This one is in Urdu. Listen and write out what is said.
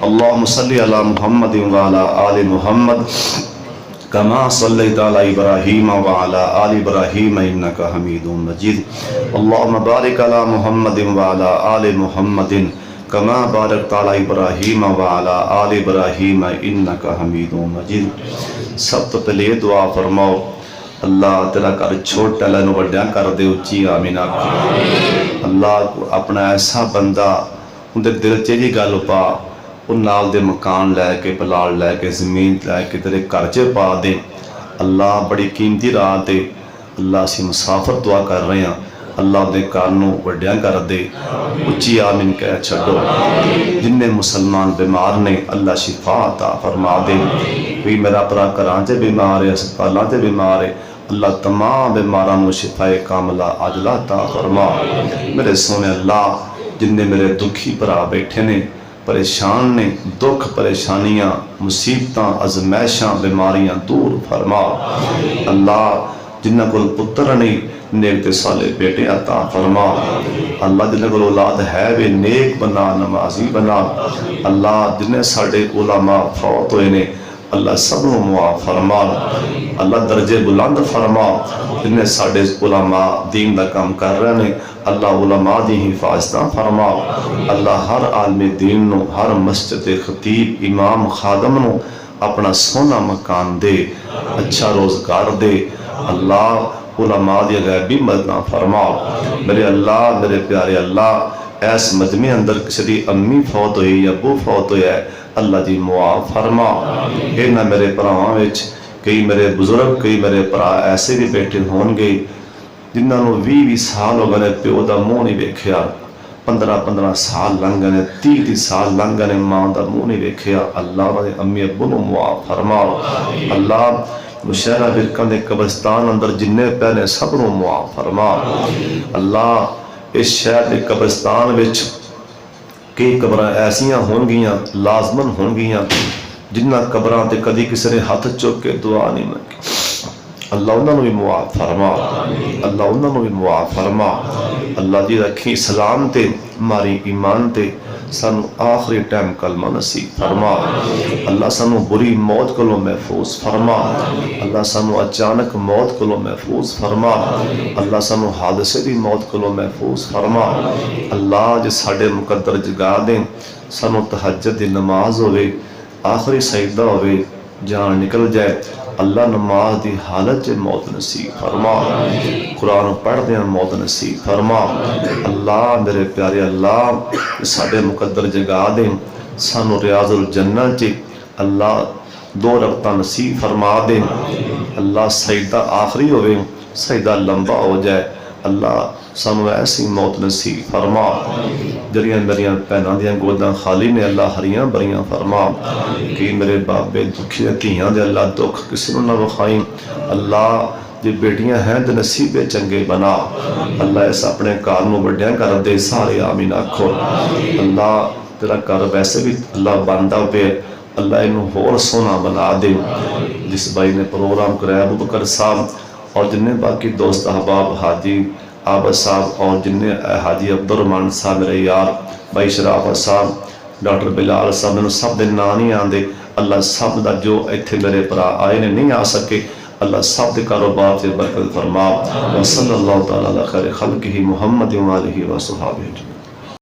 اللهم صل على محمد وعلى آل محمد كما صليت على إبراهيم وعلى آل إبراهيم إنك حميد مجيد اللهم بارك على محمد وعلى آل محمد كما باركت على إبراهيم وعلى آل إبراهيم إنك حميد مجيد سب تو پہلے دعا فرماؤ اللہ تیرا کر چھوٹا لینو بڑیاں کر دے اچھی آمین آکھو اللہ کو اپنا ایسا بندہ ان دے دل چیجی گالو پا ان نال دے مکان لے کے پلال لے کے زمین لے کے تیرے کرچے پا دے اللہ بڑی قیمتی راہ دے اللہ سی مسافر دعا کر رہے ہیں اللہ دے کارنوں بڑیاں کر دے اچھی آمین کہہ چھڑو جن مسلمان بیمار نے اللہ شفا عطا فرما دے کوئی میرا پرا کرانچے بیمار ہے اسپتالانچے بیمار ہے اللہ تمام بیماران و شفا کاملہ عاجلہ عطا فرما میرے سونے اللہ جن نے میرے دکھی پرا بیٹھے نے پریشان نے دکھ پریشانیاں مصیبتاں ازمیشاں بیماریاں دور فرما اللہ جنہ کو پتر نہیں نیک تے صالح بیٹے عطا فرما اللہ جنہ کو اولاد ہے بھی نیک بنا نمازی بنا اللہ جنہیں ساڑھے علماء فوت ہوئے نے اللہ سب نو معاف فرما اللہ درجے بلند فرما جنہیں ساڑھے علماء دین دا کام کر رہے نے اللہ علماء دی حفاظتاں فرما اللہ ہر عالم دین نو ہر مسجد خطیب امام خادم نو اپنا سونا مکان دے اچھا روزگار دے اللہ علماء دی غیبی مددہ فرما میرے اللہ میرے پیارے اللہ ایس مجمع اندر کسی دی امی فوت ہوئی یا ابو فوت ہوئی ہے اللہ دی معاف فرما اے نہ میرے پراواں وچ کئی میرے بزرگ کئی میرے پرا ایسے بھی بیٹھے ہون گے جنہاں نو 20 سال ہو گئے پیو دا منہ نہیں ویکھیا 15 سال لنگ گئے 30 سال لنگ گئے ماں دا منہ نہیں ویکھیا اللہ دے امی ابو نو معاف فرما اللہ مشہرہ برکن دے قبرستان اندر جننے پہنے سب نو معاف فرما اللہ اس شہر دے قبرستان وچ کئی قبران ایسیاں ہون گیاں لازمن ہون گیاں جنہ قبران تے کدی کسی نے ہاتھ چوک کے دعا نہیں منگی اللہ انہوں نے بھی معاف فرما اللہ انہوں نے بھی معاف فرما اللہ جی رکھی اسلام تے ماری ایمان تے سانو آخری ٹائم کلمہ نصیب فرما اللہ سانو بری موت کلو محفوظ فرما اللہ سانو اچانک موت کلو محفوظ فرما اللہ سانو حادثے دی موت کلو محفوظ فرما اللہ جس ساڑے مقدر جگا دیں سانو تہجد دی نماز ہوئے آخری سجدہ ہوئے جان نکل جائے اللہ نماز دی حالت جے موت نصیب فرما قرآن پڑھ دیں موت نصیب فرما اللہ میرے پیارے اللہ ساڑے مقدر جگا دیں سانو ریاض الجنہ چے اللہ 2 رکعتاں نصیب فرما دیں اللہ سجدہ آخری ہوئے سجدہ لمبا ہو جائے اللہ سانو ایسی موت نصیب فرما جریاں میریاں پہناں دیاں گوداں خالی نے اللہ ہریاں بریاں فرما کہ میرے بابے دکھی تیاں دے اللہ دکھ کسی نہ وخائیں اللہ جی بیٹیاں ہیں دے نصیبے چنگے بنا اللہ ایسا اپنے کارنوں بڑیاں کر دے سارے آمین آکھو اللہ تیرا کار ویسے بھی اللہ باندھا پہ اللہ انہوں اور سونا بنا دے جس بھائی نے پروگرام کرایا ابو بکر صاحب اور جن نے باقی دوست احباب حاجی عابد صاحب اور جن نے حاجی عبدالرحمن صاحب میرے یار بھائی شرافت صاحب ڈاکٹر بلال صاحب نے سب دن نانی آندے اللہ سب دا جو ایتھے میرے پرا آئے نے نہیں آ سکے اللہ سب دے کاروبار سے برکت فرما وصلی اللہ تعالی علی خیر خلقہ محمد و آلہ و صحابہ